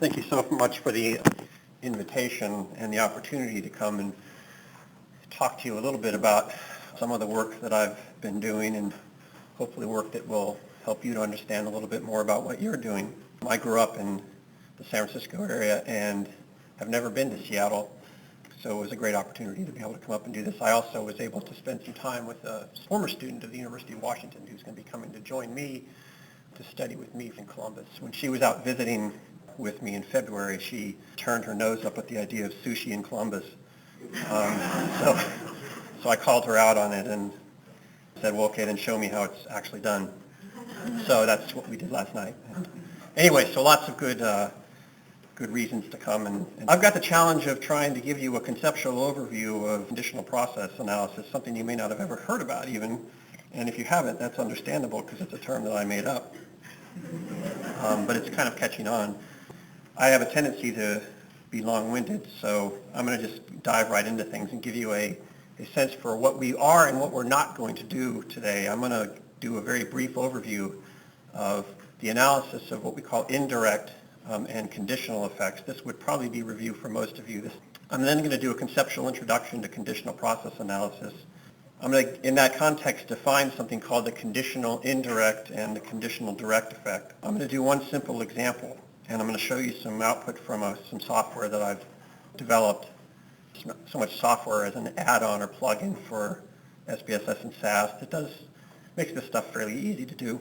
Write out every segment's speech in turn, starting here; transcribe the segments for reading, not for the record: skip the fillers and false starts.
Thank you so much for the invitation and the opportunity to come and talk to you a little bit about some of the work that I've been doing and hopefully work that will help you to understand a little bit more about what you're doing. I grew up in the San Francisco area and have never been to Seattle, so it was a great opportunity to be able to come up and do this. I also was able to spend some time with a former student of the University of Washington who's going to be coming to join me to study with me in Columbus. When she was out visiting with me in February, she turned her nose up at the idea of sushi in Columbus. So I called her out on it and said, well, okay, then show me how it's actually done. So that's what we did last night. Anyway, so lots of good reasons to come. And I've got the challenge of trying to give you a conceptual overview of conditional process analysis, something you may not have ever heard about even. And if you haven't, that's understandable because it's a term that I made up. But it's kind of catching on. I have a tendency to be long-winded, so I'm going to just dive right into things and give you a sense for what we are and what we're not going to do today. I'm going to do a very brief overview of the analysis of what we call indirect and conditional effects. This would probably be review for most of you. I'm then going to do a conceptual introduction to conditional process analysis. I'm going to, in that context, define something called the conditional indirect and the conditional direct effect. I'm going to do one simple example, and I'm going to show you some output from some software that I've developed. It's not so much software as an add-on or plug-in for SPSS and SAS that makes this stuff fairly easy to do.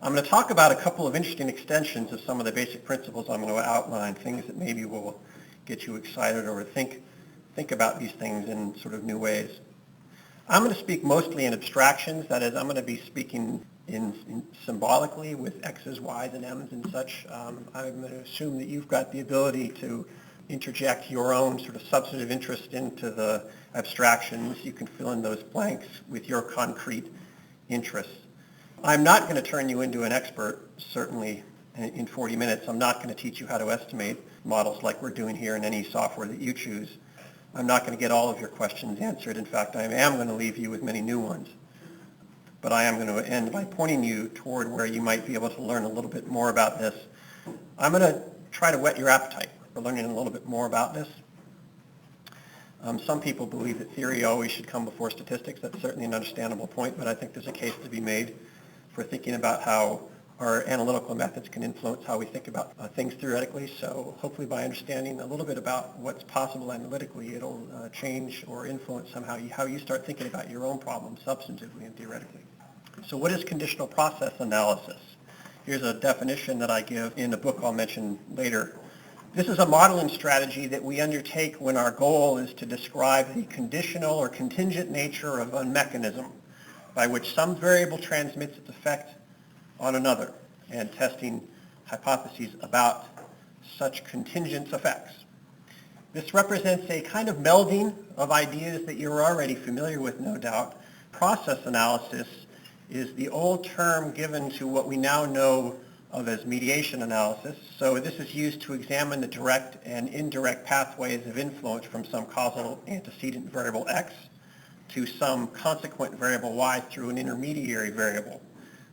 I'm going to talk about a couple of interesting extensions of some of the basic principles I'm going to outline, things that maybe will get you excited or think about these things in sort of new ways. I'm going to speak mostly in abstractions. That is, I'm going to be speaking in symbolically with X's, Y's, and M's and such. I'm going to assume that you've got the ability to interject your own sort of substantive interest into the abstractions. You can fill in those blanks with your concrete interests. I'm not going to turn you into an expert, certainly in 40 minutes. I'm not going to teach you how to estimate models like we're doing here in any software that you choose. I'm not going to get all of your questions answered. In fact, I am going to leave you with many new ones. But I am going to end by pointing you toward where you might be able to learn a little bit more about this. I'm going to try to whet your appetite for learning a little bit more about this. Some people believe that theory always should come before statistics. That's certainly an understandable point, but I think there's a case to be made for thinking about how our analytical methods can influence how we think about things theoretically. So hopefully by understanding a little bit about what's possible analytically, it'll change or influence somehow how you start thinking about your own problems substantively and theoretically. So what is conditional process analysis? Here's a definition that I give in a book I'll mention later. This is a modeling strategy that we undertake when our goal is to describe the conditional or contingent nature of a mechanism by which some variable transmits its effect on another, and testing hypotheses about such contingent effects. This represents a kind of melding of ideas that you're already familiar with, no doubt. Process analysis is the old term given to what we now know of as mediation analysis. So this is used to examine the direct and indirect pathways of influence from some causal antecedent variable X to some consequent variable Y through an intermediary variable.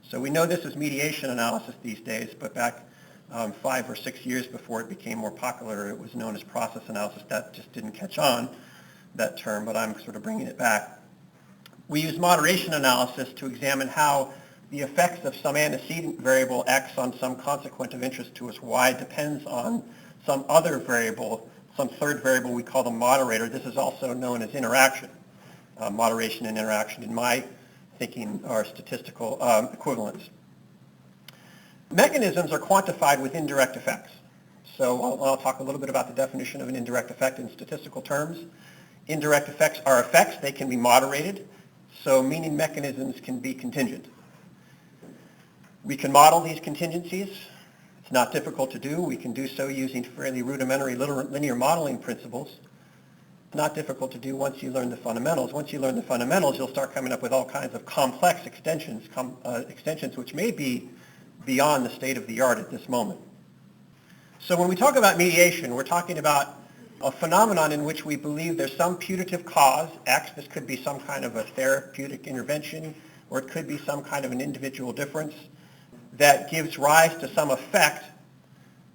So we know this is mediation analysis these days, but back 5 or 6 years before it became more popular, it was known as process analysis. That just didn't catch on, that term, but I'm sort of bringing it back. We use moderation analysis to examine how the effects of some antecedent variable X on some consequent of interest to us Y depends on some other variable, some third variable we call the moderator. This is also known as interaction. Moderation and interaction, in my thinking, are statistical equivalents. Mechanisms are quantified with indirect effects. So I'll talk a little bit about the definition of an indirect effect in statistical terms. Indirect effects are effects. They can be moderated, so meaning mechanisms can be contingent. We can model these contingencies. It's not difficult to do. We can do so using fairly rudimentary linear modeling principles. Not difficult to do once you learn the fundamentals. Once you learn the fundamentals, you'll start coming up with all kinds of complex extensions which may be beyond the state of the art at this moment. So when we talk about mediation, we're talking about a phenomenon in which we believe there's some putative cause, X. This could be some kind of a therapeutic intervention, or it could be some kind of an individual difference that gives rise to some effect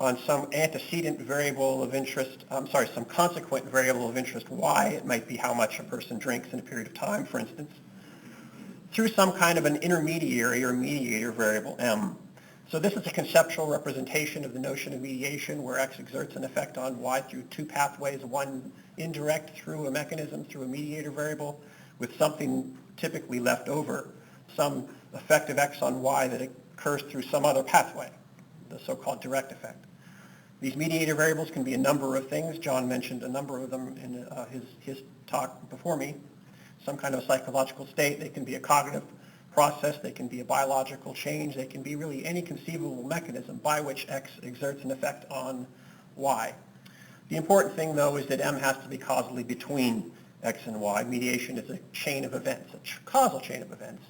on some antecedent variable of interest, some consequent variable of interest y, it might be how much a person drinks in a period of time, for instance, through some kind of an intermediary or mediator variable m. So this is a conceptual representation of the notion of mediation where x exerts an effect on y through two pathways, one indirect through a mechanism, through a mediator variable, with something typically left over, some effect of x on y that occurs through some other pathway, the so-called direct effect. These mediator variables can be a number of things. John mentioned a number of them in his talk before me. Some kind of psychological state. They can be a cognitive process. They can be a biological change. They can be really any conceivable mechanism by which x exerts an effect on y. The important thing, though, is that m has to be causally between x and y. Mediation is a chain of events, a causal chain of events,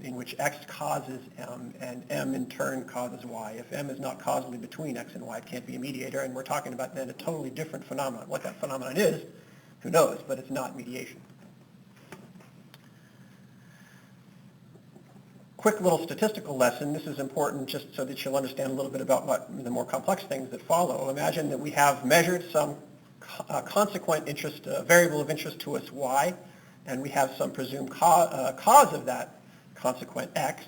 in which x causes m and m in turn causes y. If m is not causally between x and y, it can't be a mediator, and we're talking about then a totally different phenomenon. What that phenomenon is, who knows, but it's not mediation. Quick little statistical lesson. This is important just so that you'll understand a little bit about what the more complex things that follow. Imagine that we have measured some consequent interest, variable of interest to us y, and we have some presumed cause of that consequent x,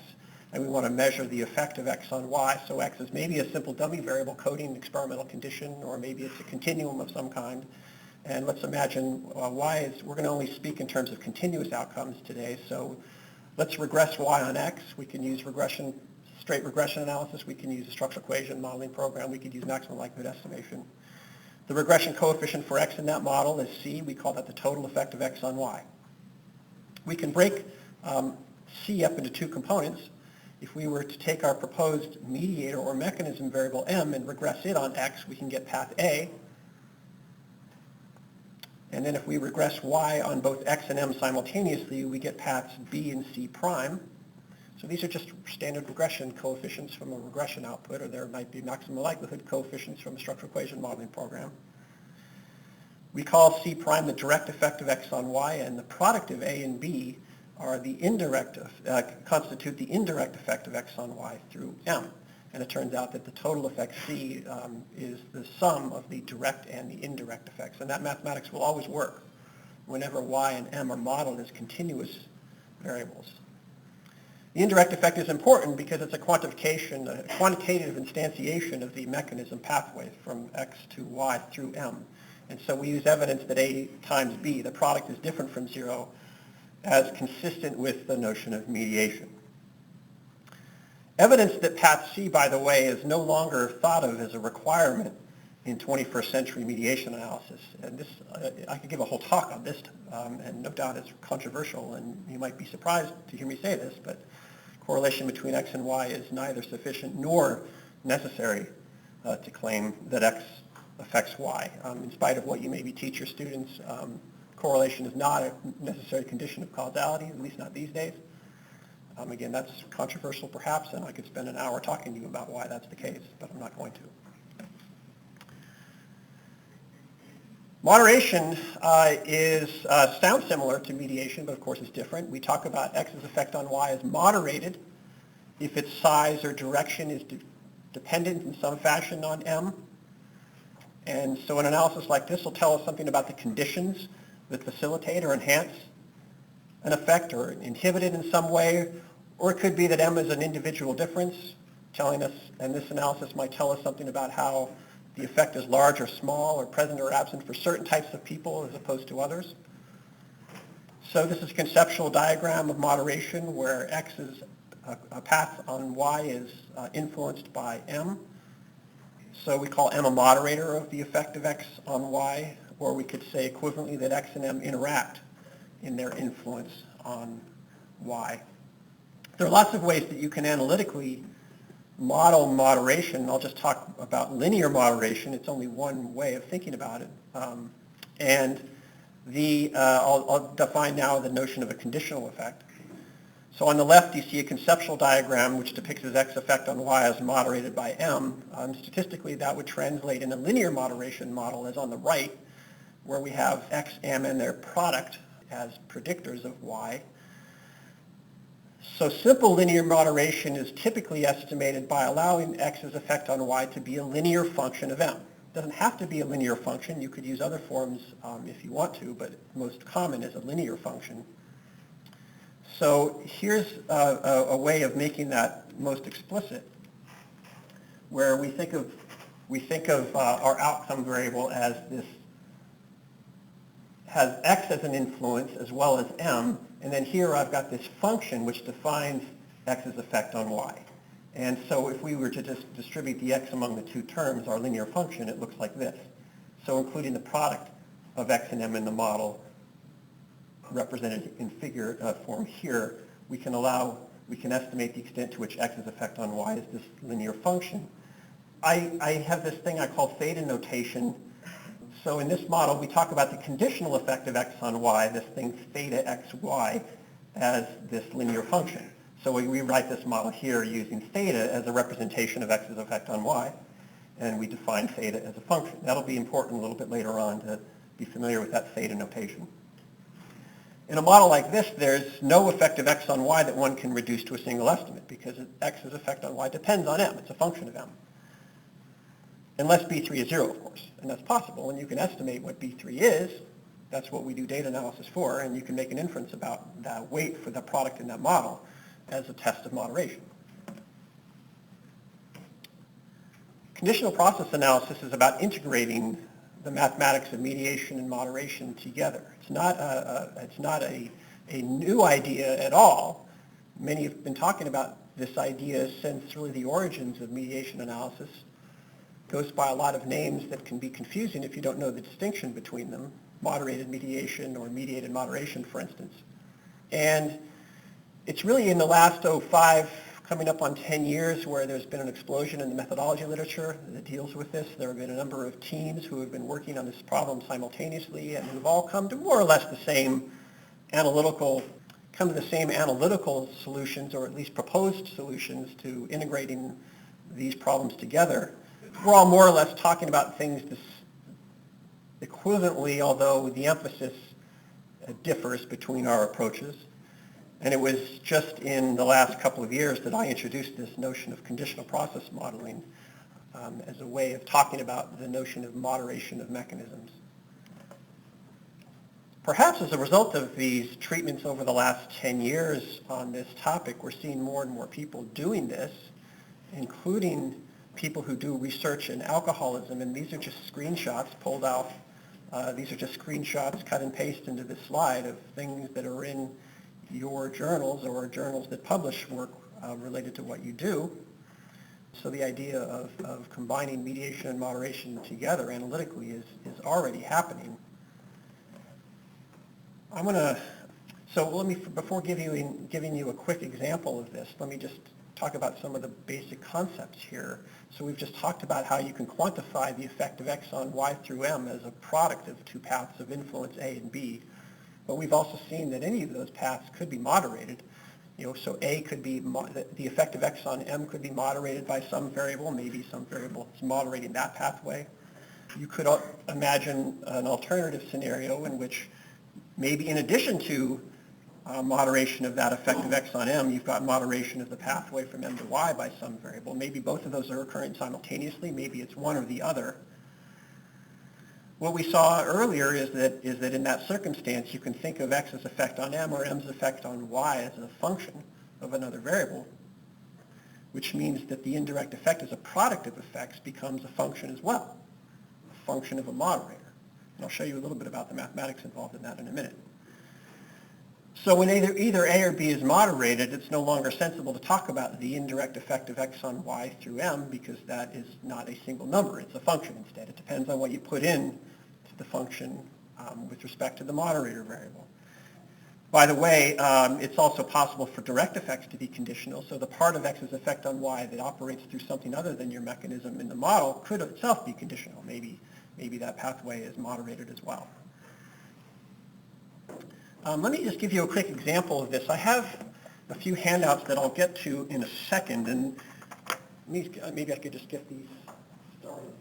and we want to measure the effect of x on y. So x is maybe a simple dummy variable coding an experimental condition, or maybe it's a continuum of some kind. And let's imagine we're going to only speak in terms of continuous outcomes today. So let's regress y on x. We can use straight regression analysis. We can use a structural equation modeling program. We could use maximum likelihood estimation. The regression coefficient for x in that model is c. We call that the total effect of x on y. We can break c up into two components. If we were to take our proposed mediator or mechanism variable m and regress it on x, we can get path A. And then if we regress y on both x and m simultaneously, we get paths b and c prime. So these are just standard regression coefficients from a regression output, or there might be maximum likelihood coefficients from a structural equation modeling program. We call c prime the direct effect of x on y, and the product of a and b are the indirect, constitute the indirect effect of x on y through m. And it turns out that the total effect c is the sum of the direct and the indirect effects. And that mathematics will always work whenever y and m are modeled as continuous variables. The indirect effect is important because it's a quantification, a quantitative instantiation of the mechanism pathway from x to y through m. And so we use evidence that a times b, the product is different from 0, as consistent with the notion of mediation. Evidence that path C, by the way, is no longer thought of as a requirement in 21st century mediation analysis. And this, I could give a whole talk on this, and no doubt it's controversial, and you might be surprised to hear me say this, but correlation between x and y is neither sufficient nor necessary to claim that x affects y. In spite of what you maybe teach your students, correlation is not a necessary condition of causality, at least not these days. Again, that's controversial perhaps, and I could spend an hour talking to you about why that's the case, but I'm not going to. Moderation sounds similar to mediation, but of course it's different. We talk about x's effect on y as moderated if its size or direction is dependent in some fashion on m. And so an analysis like this will tell us something about the conditions that facilitate or enhance an effect or inhibit it in some way, or it could be that m is an individual difference, telling us, and this analysis might tell us something about how the effect is large or small or present or absent for certain types of people as opposed to others. So this is a conceptual diagram of moderation where x is a path on y is influenced by m. So we call m a moderator of the effect of x on y, or we could say equivalently that x and m interact in their influence on y. There are lots of ways that you can analytically model moderation. I'll just talk about linear moderation. It's only one way of thinking about it. I'll define now the notion of a conditional effect. So on the left, you see a conceptual diagram which depicts the x effect on y as moderated by m. Statistically, that would translate in a linear moderation model as on the right, where we have x, m, and their product as predictors of y. So simple linear moderation is typically estimated by allowing x's effect on y to be a linear function of m. It doesn't have to be a linear function. You could use other forms if you want to, but most common is a linear function. So here's a way of making that most explicit, where we think of our outcome variable as this has x as an influence as well as m, and then here I've got this function which defines x's effect on y. And so if we were to just distribute the x among the two terms, our linear function, it looks like this. So including the product of x and m in the model, represented in figure form here, we can estimate the extent to which x's effect on y is this linear function. I have this thing I call theta notation. So in this model, we talk about the conditional effect of x on y, this thing theta xy, as this linear function. So we rewrite this model here using theta as a representation of x's effect on y, and we define theta as a function. That'll be important a little bit later on to be familiar with that theta notation. In a model like this, there's no effect of x on y that one can reduce to a single estimate because x's effect on y depends on m. It's a function of m. Unless B3 is 0, of course, and that's possible. And you can estimate what B3 is. That's what we do data analysis for, and you can make an inference about that weight for the product in that model as a test of moderation. Conditional process analysis is about integrating the mathematics of mediation and moderation together. It's not a new idea at all. Many have been talking about this idea since really the origins of mediation analysis. It goes by a lot of names that can be confusing if you don't know the distinction between them. Moderated mediation or mediated moderation, for instance. And it's really in the last 5, coming up on 10 years where there's been an explosion in the methodology literature that deals with this. There have been a number of teams who have been working on this problem simultaneously and who've all come to more or less the same analytical solutions, or at least proposed solutions to integrating these problems together. We're all more or less talking about things equivalently, although the emphasis differs between our approaches. And it was just in the last couple of years that I introduced this notion of conditional process modeling as a way of talking about the notion of moderation of mechanisms. Perhaps as a result of these treatments over the last 10 years on this topic, we're seeing more and more people doing this, including people who do research in alcoholism, and these are just screenshots pulled off. These are just screenshots cut and paste into this slide of things that are in your journals or journals that publish work related to what you do. So the idea of combining mediation and moderation together analytically is already happening. Before giving you a quick example of this, let me just talk about some of the basic concepts here. So we've just talked about how you can quantify the effect of x on y through m as a product of two paths of influence A and B. But we've also seen that any of those paths could be moderated. So A could be, the effect of x on m could be moderated by some variable, maybe some variable is moderating that pathway. You could imagine an alternative scenario in which maybe in addition to moderation of that effect of x on m, you've got moderation of the pathway from m to y by some variable. Maybe both of those are occurring simultaneously. Maybe it's one or the other. What we saw earlier is that in that circumstance, you can think of x's effect on m or m's effect on y as a function of another variable, which means that the indirect effect as a product of effects becomes a function as well, a function of a moderator. And I'll show you a little bit about the mathematics involved in that in a minute. So when either A or B is moderated, it's no longer sensible to talk about the indirect effect of x on y through m because that is not a single number. It's a function instead. It depends on what you put in to the function with respect to the moderator variable. By the way, it's also possible for direct effects to be conditional. So the part of x's effect on y that operates through something other than your mechanism in the model could itself be conditional. Maybe that pathway is moderated as well. Let me just give you a quick example of this. I have a few handouts that I'll get to in a second, and maybe I could just get these started.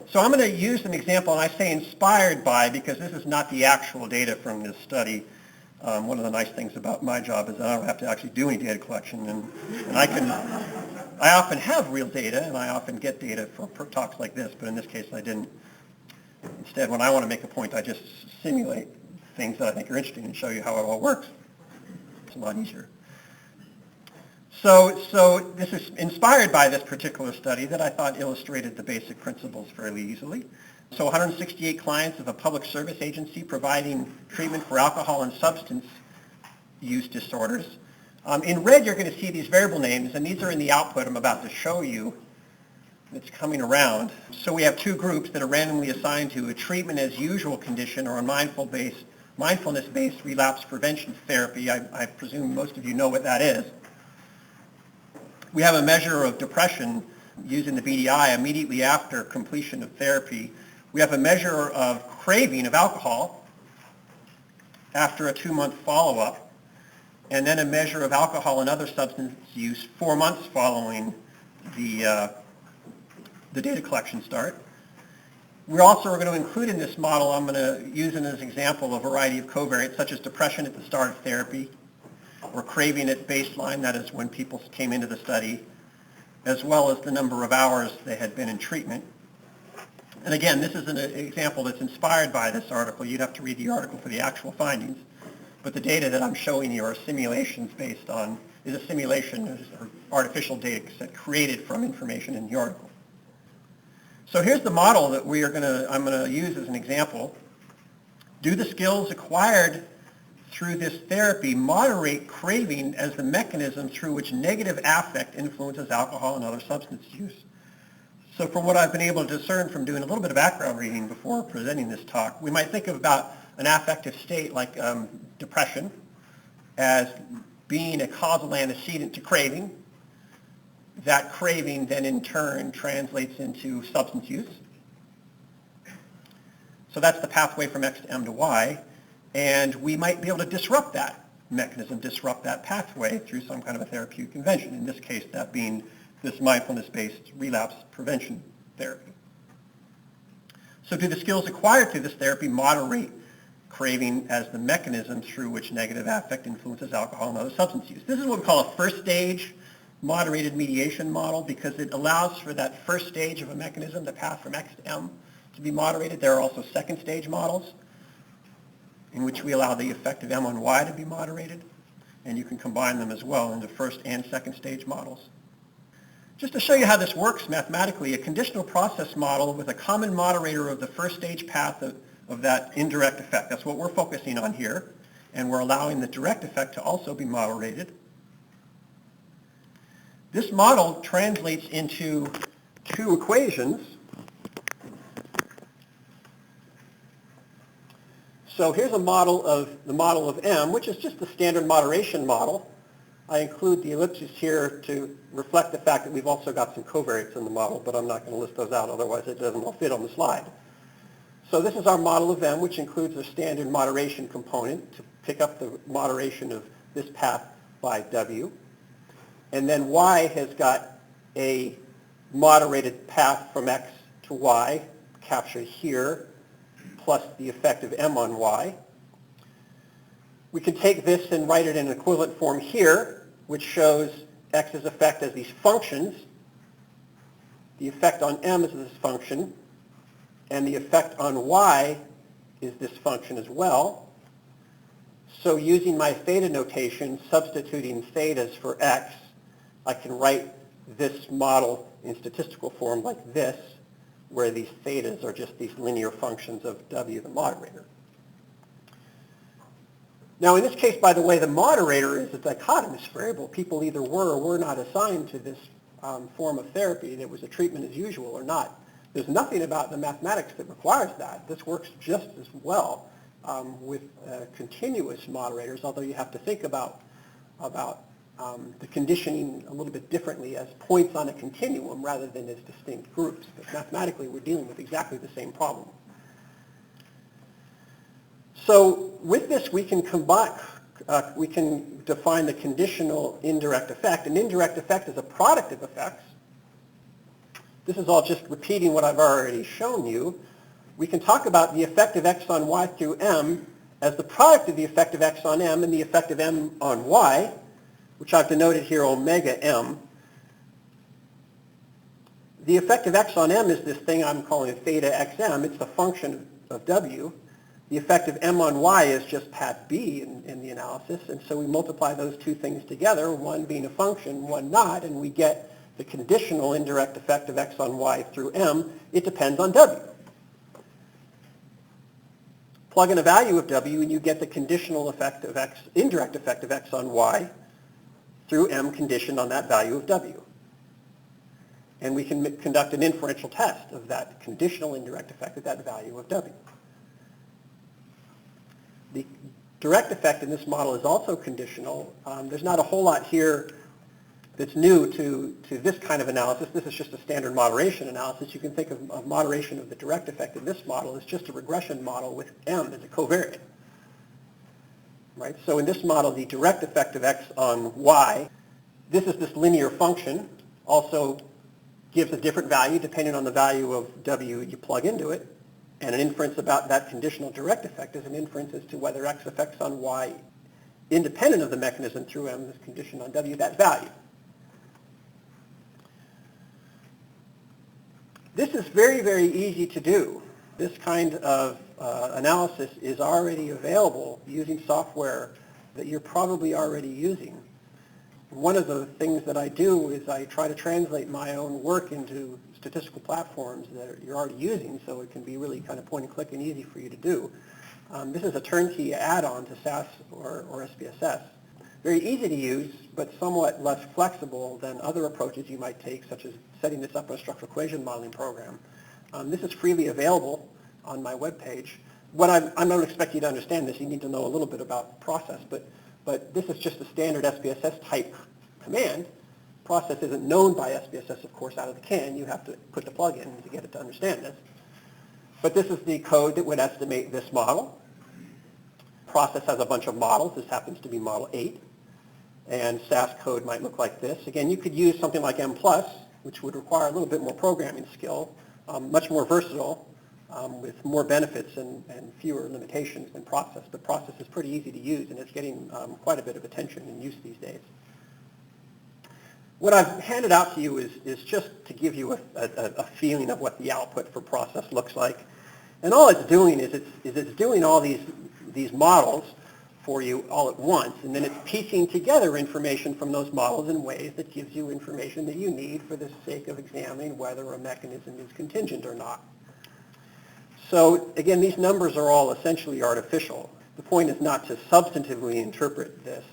So I'm going to use an example, and I say inspired by because this is not the actual data from this study. One of the nice things about my job is that I don't have to actually do any data collection, and I often have real data, and I often get data for talks like this, but in this case I didn't. Instead, when I want to make a point, I just simulate things that I think are interesting and show you how it all works. It's a lot easier. So this is inspired by this particular study that I thought illustrated the basic principles fairly easily. So 168 clients of a public service agency providing treatment for alcohol and substance use disorders. In red, you're going to see these variable names, and these are in the output I'm about to show you. It's coming around. So we have two groups that are randomly assigned to a treatment as usual condition or a mindfulness-based relapse prevention therapy. I presume most of you know what that is. We have a measure of depression using the BDI immediately after completion of therapy. We have a measure of craving of alcohol after a 2-month follow-up, and then a measure of alcohol and other substance use 4 months following the data collection start. We're also going to include in this model, I'm going to use it as an example, a variety of covariates such as depression at the start of therapy, or craving at baseline, that is when people came into the study, as well as the number of hours they had been in treatment. And again, this is an example that's inspired by this article. You'd have to read the article for the actual findings. But the data that I'm showing you are simulations based on, is a simulation or artificial data set created from information in the article. So here's the model that I'm going to use as an example. Do the skills acquired through this therapy moderate craving as the mechanism through which negative affect influences alcohol and other substance use? So from what I've been able to discern from doing a little bit of background reading before presenting this talk, we might think about an affective state like depression as being a causal antecedent to craving. That craving then in turn translates into substance use. So that's the pathway from X to M to Y. And we might be able to disrupt that mechanism, disrupt that pathway through some kind of a therapeutic convention, in this case that being this mindfulness-based relapse prevention therapy. So do the skills acquired through this therapy moderate craving as the mechanism through which negative affect influences alcohol and other substance use? This is what we call a first stage moderated mediation model because it allows for that first stage of a mechanism, the path from X to M, to be moderated. There are also second stage models in which we allow the effect of M on Y to be moderated, and you can combine them as well into first and second stage models. Just to show you how this works mathematically, a conditional process model with a common moderator of the first stage path of that indirect effect. That's what we're focusing on here, and we're allowing the direct effect to also be moderated. This model translates into two equations. So here's the model of M, which is just the standard moderation model. I include the ellipses here to reflect the fact that we've also got some covariates in the model, but I'm not going to list those out, otherwise it doesn't all fit on the slide. So this is our model of M, which includes a standard moderation component to pick up the moderation of this path by W. And then Y has got a moderated path from X to Y, captured here, plus the effect of M on Y. We can take this and write it in an equivalent form here, which shows X's effect as these functions. The effect on M is this function, and the effect on Y is this function as well. So using my theta notation, substituting thetas for X, I can write this model in statistical form like this, where these thetas are just these linear functions of W, the moderator. Now in this case, by the way, the moderator is a dichotomous variable. People either were or were not assigned to this form of therapy. That was a treatment as usual or not. There's nothing about the mathematics that requires that. This works just as well with continuous moderators, although you have to think about the conditioning a little bit differently as points on a continuum rather than as distinct groups. But mathematically, we're dealing with exactly the same problem. So with this, we can combine, we can define the conditional indirect effect. An indirect effect is a product of effects. This is all just repeating what I've already shown you. We can talk about the effect of X on Y through M as the product of the effect of x on m and the effect of m on y, which I've denoted here omega m. The effect of x on m is this thing I'm calling theta xm. It's the function of w. The effect of m on y is just pat b in the analysis, and so we multiply those two things together, one being a function, one not, and we get the conditional indirect effect of x on y through m. It depends on w. Plug in a value of w and you get the conditional effect of x, indirect effect of x on y through m conditioned on that value of w. And we can conduct an inferential test of that conditional indirect effect of that value of w. The direct effect in this model is also conditional. There's not a whole lot here that's new to this kind of analysis. This is just a standard moderation analysis. You can think of moderation of the direct effect in this model as just a regression model with m as a covariate. Right? So in this model, the direct effect of x on y, this is this linear function, also gives a different value depending on the value of w you plug into it. And an inference about that conditional direct effect is an inference as to whether x affects on y independent of the mechanism through m is conditioned on w, that value. This is very, very easy to do. This kind of analysis is already available using software that you're probably already using. One of the things that I do is I try to translate my own work into statistical platforms that you're already using, so it can be really kind of point and click and easy for you to do. This is a turnkey add-on to SAS or SPSS. Very easy to use, but somewhat less flexible than other approaches you might take, such as setting this up in a structural equation modeling program. This is freely available on my webpage. I don't expect you to understand this. You need to know a little bit about process, but this is just a standard SPSS type command. Process isn't known by SPSS, of course, out of the can. You have to put the plug in to get it to understand this. But this is the code that would estimate this model. Process has a bunch of models. This happens to be model 8. And SAS code might look like this. Again, you could use something like M+, which would require a little bit more programming skill, much more versatile, with more benefits and fewer limitations than process. But process is pretty easy to use, and it's getting quite a bit of attention and use these days. What I've handed out to you is just to give you a feeling of what the output for process looks like. And all it's doing is it's doing all these models for you all at once, and then it's piecing together information from those models in ways that gives you information that you need for the sake of examining whether a mechanism is contingent or not. So again, these numbers are all essentially artificial. The point is not to substantively interpret this.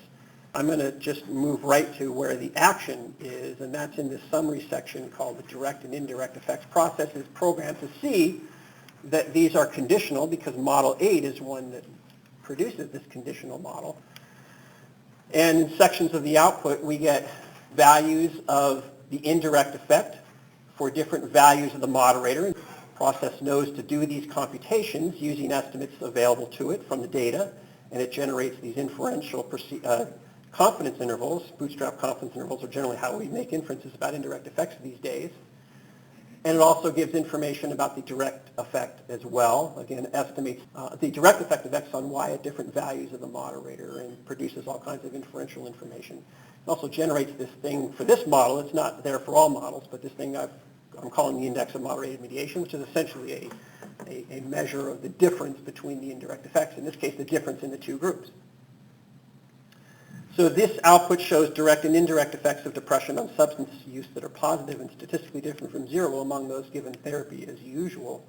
I'm going to just move right to where the action is, and that's in this summary section called the direct and indirect effects. Process is programmed to see that these are conditional because model 8 is one that produces this conditional model. And in sections of the output, we get values of the indirect effect for different values of the moderator. Process knows to do these computations using estimates available to it from the data, and it generates these inferential confidence intervals. Bootstrap confidence intervals are generally how we make inferences about indirect effects these days. And it also gives information about the direct effect as well. Again, estimates the direct effect of x on y at different values of the moderator and produces all kinds of inferential information. It also generates this thing for this model. It's not there for all models, but this thing I'm calling the index of moderated mediation, which is essentially a measure of the difference between the indirect effects, in this case, the difference in the two groups. So this output shows direct and indirect effects of depression on substance use that are positive and statistically different from zero among those given therapy as usual.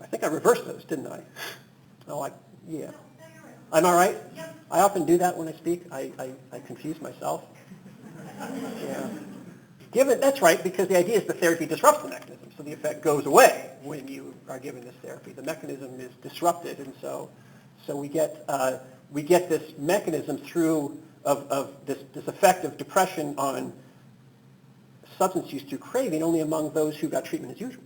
I think I reversed those, didn't I? Oh, yeah. Am I right? Yep. I often do that when I speak. I confuse myself. Yeah. That's right, because the idea is the therapy disrupts the mechanism, so the effect goes away when you are given this therapy. The mechanism is disrupted, and so we get this mechanism through of this effect of depression on substance use through craving only among those who got treatment as usual.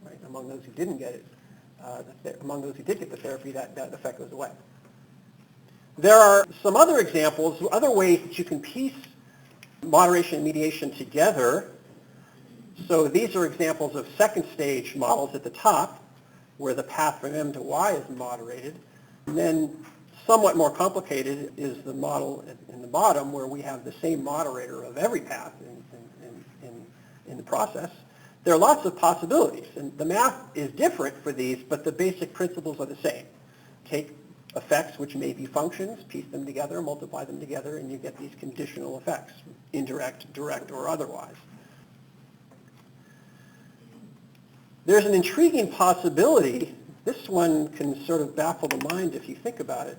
Right? Among those who didn't get it, among those who did get the therapy, that effect goes away. There are some other examples, other ways that you can piece moderation and mediation together. So these are examples of second stage models at the top, where the path from M to Y is moderated. And then somewhat more complicated is the model in the bottom where we have the same moderator of every path in the process. There are lots of possibilities, and the math is different for these, but the basic principles are the same. Take effects which may be functions, piece them together, multiply them together, and you get these conditional effects, indirect, direct, or otherwise. There's an intriguing possibility. This one can sort of baffle the mind if you think about it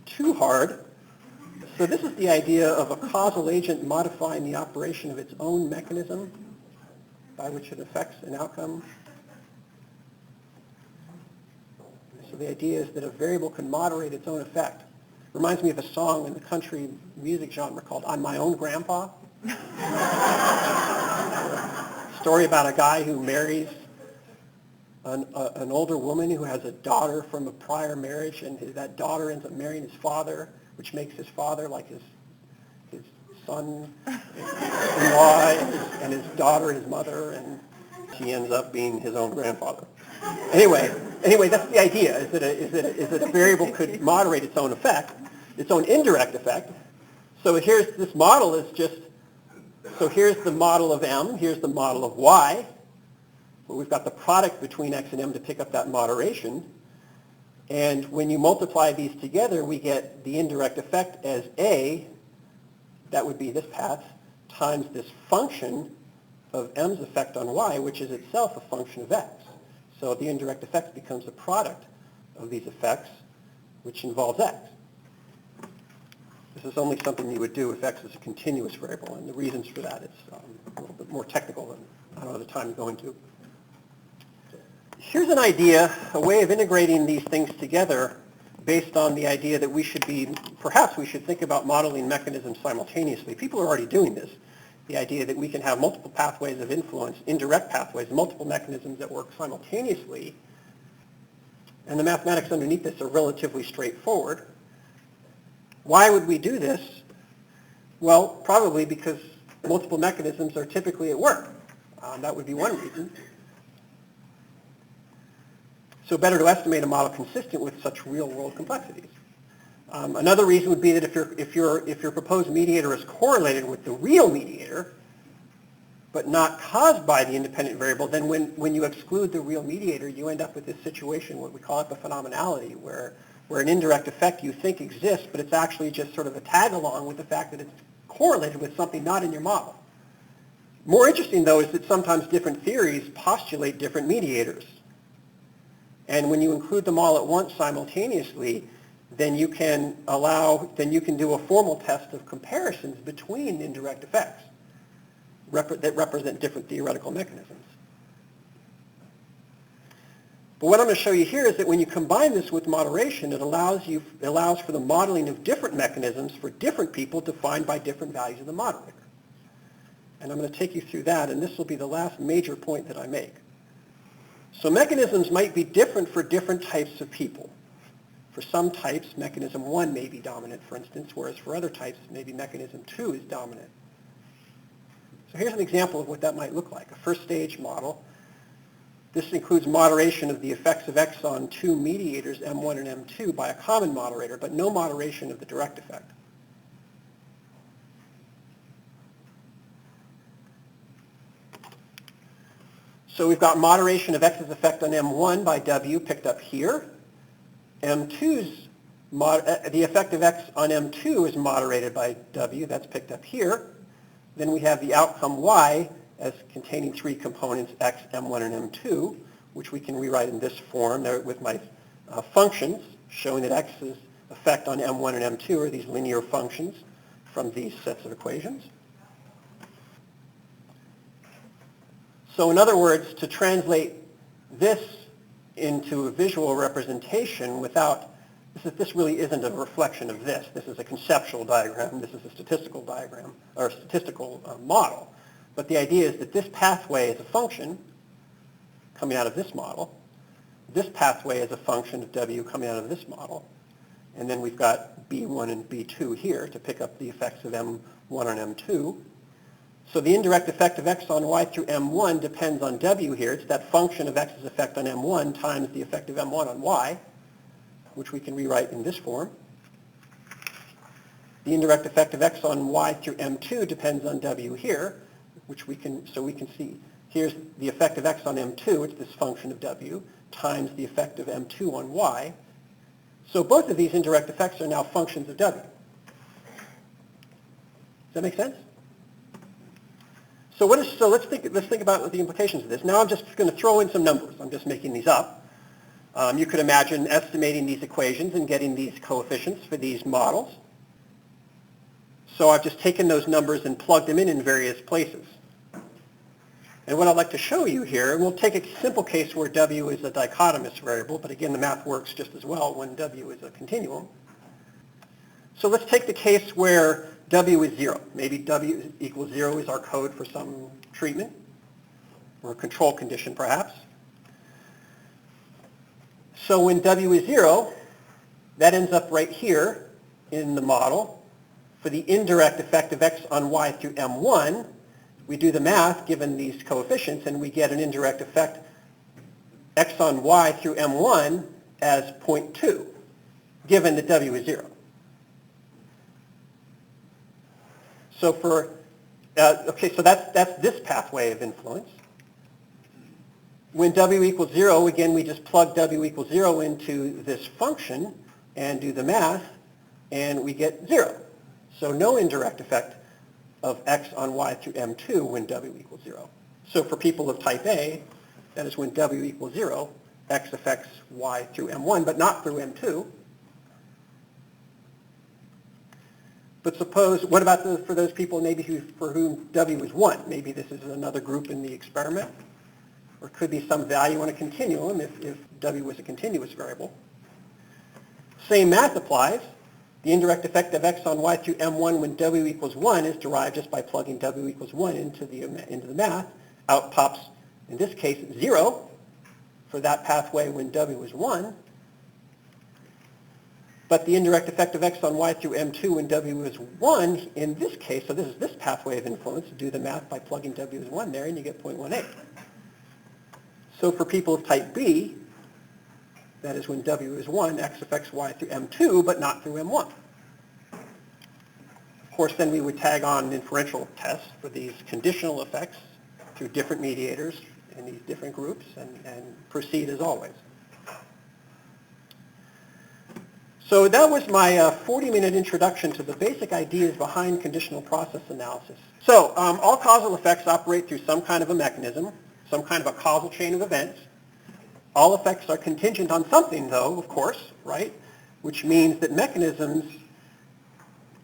too hard. So this is the idea of a causal agent modifying the operation of its own mechanism by which it affects an outcome. So the idea is that a variable can moderate its own effect. Reminds me of a song in the country music genre called "I'm My Own Grandpa." Story about a guy who marries an older woman who has a daughter from a prior marriage, and that daughter ends up marrying his father, which makes his father like his son-in-law, and his daughter his mother, and she ends up being his own grandfather. Anyway, that's the idea, is that a variable could moderate its own effect, its own indirect effect. So here's this model is just, so here's the model of M, here's the model of Y. Well, we've got the product between X and M to pick up that moderation. And when you multiply these together, we get the indirect effect as A, that would be this path, times this function of M's effect on Y, which is itself a function of X. So the indirect effect becomes the product of these effects, which involves X. This is only something you would do if X is a continuous variable, and the reasons for that is a little bit more technical than I don't have the time to go into. Here's an idea, a way of integrating these things together based on the idea that we should be, perhaps we should think about modeling mechanisms simultaneously. People are already doing this. The idea that we can have multiple pathways of influence, indirect pathways, multiple mechanisms that work simultaneously. And the mathematics underneath this are relatively straightforward. Why would we do this? Well, probably because multiple mechanisms are typically at work. That would be one reason. So better to estimate a model consistent with such real-world complexities. Another reason would be that if your proposed mediator is correlated with the real mediator, but not caused by the independent variable, then when you exclude the real mediator, you end up with this situation, what we call it the phenomenality, where an indirect effect you think exists, but it's actually just sort of a tag along with the fact that it's correlated with something not in your model. More interesting, though, is that sometimes different theories postulate different mediators. And when you include them all at once simultaneously, then you can do a formal test of comparisons between indirect effects that represent different theoretical mechanisms. But what I'm going to show you here is that when you combine this with moderation, it allows for the modeling of different mechanisms for different people defined by different values of the moderator. And I'm going to take you through that, and this will be the last major point that I make. So mechanisms might be different for different types of people. For some types, mechanism 1 may be dominant, for instance, whereas for other types, maybe mechanism 2 is dominant. So here's an example of what that might look like, a first stage model. This includes moderation of the effects of X on two mediators, M1 and M2, by a common moderator, but no moderation of the direct effect. So we've got moderation of X's effect on M1 by W picked up here. M2's, the effect of X on M2 is moderated by W, that's picked up here. Then we have the outcome Y as containing three components, X, M1, and M2, which we can rewrite in this form there with my functions, showing that X's effect on M1 and M2 are these linear functions from these sets of equations. So in other words, to translate this into a visual representation without, this really isn't a reflection of this. This is a conceptual diagram. This is a statistical diagram, or a statistical model. But the idea is that this pathway is a function coming out of this model. This pathway is a function of W coming out of this model. And then we've got B1 and B2 here to pick up the effects of M1 and M2. So the indirect effect of X on Y through M1 depends on W here. It's that function of X's effect on M1 times the effect of M1 on Y. which we can rewrite in this form. The indirect effect of x on y through m2 depends on w here, which we can see. Here's the effect of x on m2, it's this function of w, times the effect of m2 on y. So both of these indirect effects are now functions of w. Does that make sense? So let's think about the implications of this. Now I'm just going to throw in some numbers. I'm just making these up. You could imagine estimating these equations and getting these coefficients for these models. So I've just taken those numbers and plugged them in various places. And what I'd like to show you here, and we'll take a simple case where w is a dichotomous variable, but again the math works just as well when w is a continuum. So let's take the case where w is 0. Maybe w equals 0 is our code for some treatment, or a control condition perhaps. So when w is 0, that ends up right here in the model. For the indirect effect of x on y through m1, we do the math given these coefficients, and we get an indirect effect x on y through m1 as 0.2, given that w is 0. So so that's this pathway of influence. When w equals 0, again, we just plug w equals 0 into this function and do the math, and we get 0. So no indirect effect of x on y through m2 when w equals 0. So for people of type A, that is when w equals 0, x affects y through m1, but not through m2. But suppose, what about for those people maybe for whom w is 1? Maybe this is another group in the experiment. Or it could be some value on a continuum if w was a continuous variable. Same math applies. The indirect effect of x on y through m1 when w equals 1 is derived just by plugging w equals 1 into the math. Out pops, in this case, 0 for that pathway when w is 1. But the indirect effect of x on y through m2 when w is 1, in this case, so this is this pathway of influence, do the math by plugging w as 1 there, and you get 0.18. So for people of type B, that is when w is 1, x affects y through m2, but not through m1. Of course, then we would tag on an inferential test for these conditional effects through different mediators in these different groups and proceed as always. So that was my 40-minute introduction to the basic ideas behind conditional process analysis. So all causal effects operate through some kind of a mechanism, some kind of a causal chain of events. All effects are contingent on something, though, of course, right? Which means that mechanisms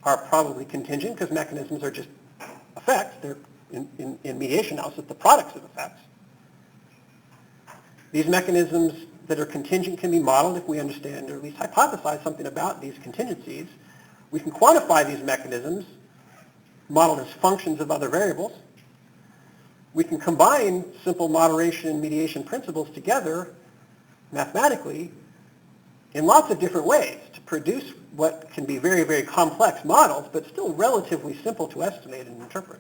are probably contingent because mechanisms are just effects. They're, in mediation analysis, the products of effects. These mechanisms that are contingent can be modeled if we understand or at least hypothesize something about these contingencies. We can quantify these mechanisms, modeled as functions of other variables. We can combine simple moderation and mediation principles together mathematically in lots of different ways to produce what can be very, very complex models, but still relatively simple to estimate and interpret.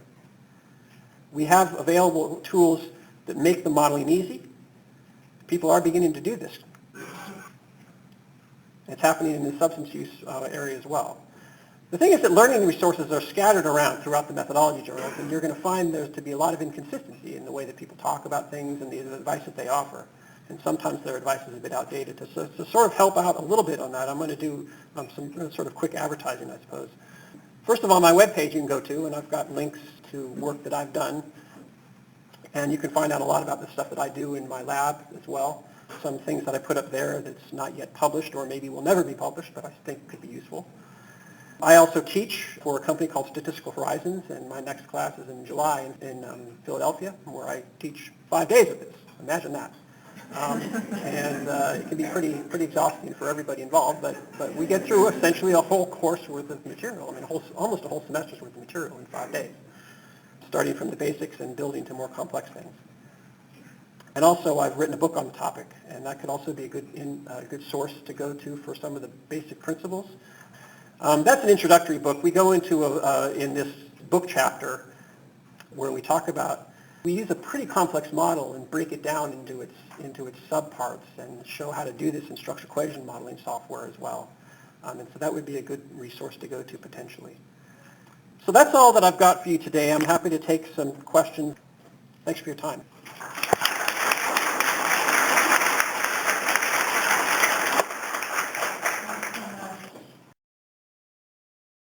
We have available tools that make the modeling easy. People are beginning to do this. It's happening in the substance use area as well. The thing is that learning resources are scattered around throughout the methodology journals, and you're going to find there to be a lot of inconsistency in the way that people talk about things and the advice that they offer. And sometimes their advice is a bit outdated. To sort of help out a little bit on that, I'm going to do some sort of quick advertising, I suppose. First of all, my webpage you can go to, and I've got links to work that I've done. And you can find out a lot about the stuff that I do in my lab as well. Some things that I put up there that's not yet published or maybe will never be published, but I think could be useful. I also teach for a company called Statistical Horizons, and my next class is in July in Philadelphia, where I teach 5 days of this. Imagine that. And it can be pretty exhausting for everybody involved, but we get through essentially a whole course worth of material. I mean, almost a whole semester's worth of material in 5 days, starting from the basics and building to more complex things. And also, I've written a book on the topic, and that could also be a good source to go to for some of the basic principles. That's an introductory book. We go into, in this book chapter, where we talk about We use a pretty complex model and break it down into its subparts and show how to do this in structure equation modeling software as well. And so that would be a good resource to go to potentially. So that's all that I've got for you today. I'm happy to take some questions. Thanks for your time.